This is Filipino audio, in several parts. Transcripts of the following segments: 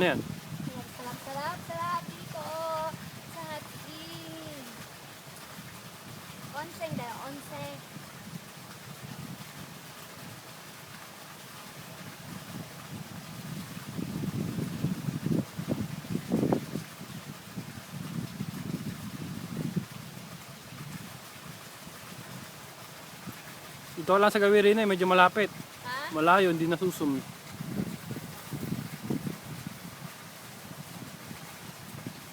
Ano yan? Sarap dito sa Hatin. Onseng dahil onseng. Ito lang sa Gawirina, medyo malapit. Ha? Malayo, hindi nasusum.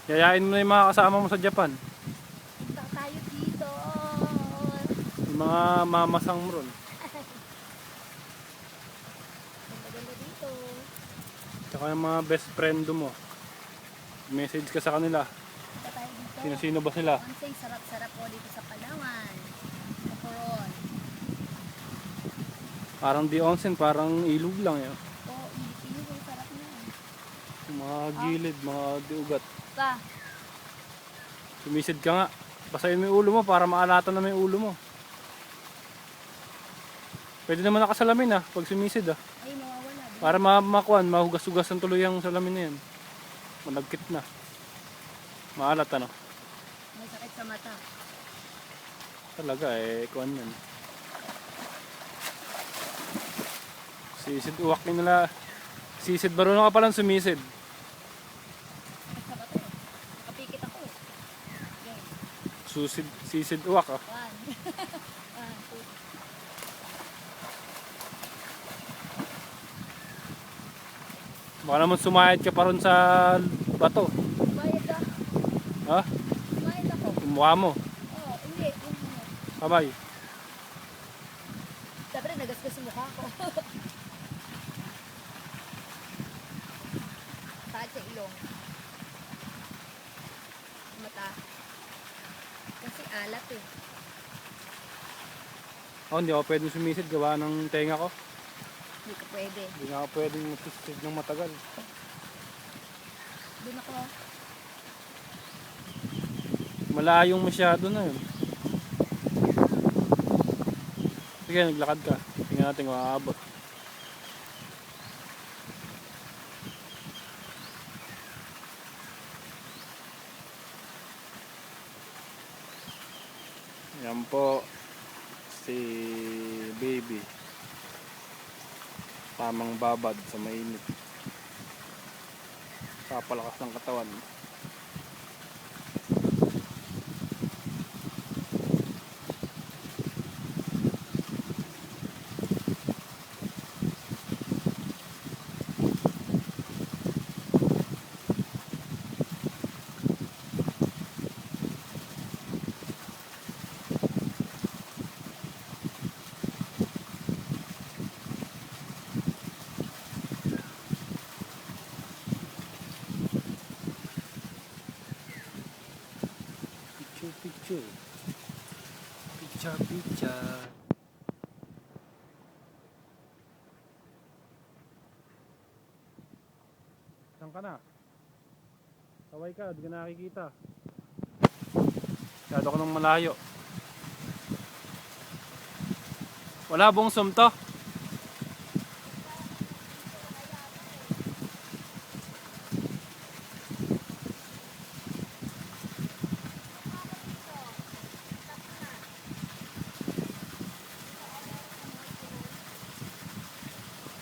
Yayain mo na yung mga kasama mo sa Japan. Punta tayo dito. Yung mga mamasang mo ron. Ganda dito. Tsaka yung mga best friend mo. Message ka sa kanila. Punta tayo dito. Sino-sino ba sila? Onseng sarap-sarap po dito sa Palawan. Sa Coron. Parang di onsen, parang ilog lang yun. Oo, ilip yung sarap na. Yung mga gilid, mga diugat. Ka. Sumisid ka nga. Basahin mo yung ulo mo para maalatan na may ulo mo. Pwede naman nakasalamin pag sumisid Ay, mawawala. Para makuan, mahugas-hugas ng tuloy ang salamin na yan. Malagkit na. Maalat May sakit sa mata. Talaga kuan yan. Sisid uwak nila. Sisid marunong ka palang sumisid. Sakit sa mata. Nakapikit ako. Okay. Sisid uwak 1. 1, 2. Baka naman sumayad ka pa ron sa bato. Bayad ka. Ha? Bayad ako. Yung mukha mo. Oo, hindi. Kamay. Siyempre, nagasgas yung mukha ko. Saan sa ilong? Mata. Kasi alat Hindi ako pwedeng sumisid. Gawa ng tenga ko. Hindi ko pwede. Hindi nga ako pwedeng magsisid ng matagal. Doon ako. Malayong masyado na yun. Sige, naglakad ka. Tingnan natin kung aabot. Yan po si baby. Tamang babad sa mainit. Papalakas ng katawan. Picture. Picture. Saan ka na? Kaway ka, di ka nakikita. Masyado ka ng malayo. Wala bong sumto?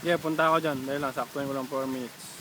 Yeah, punta ako dyan. Dahil lang, saktuin ko lang 4 minutes.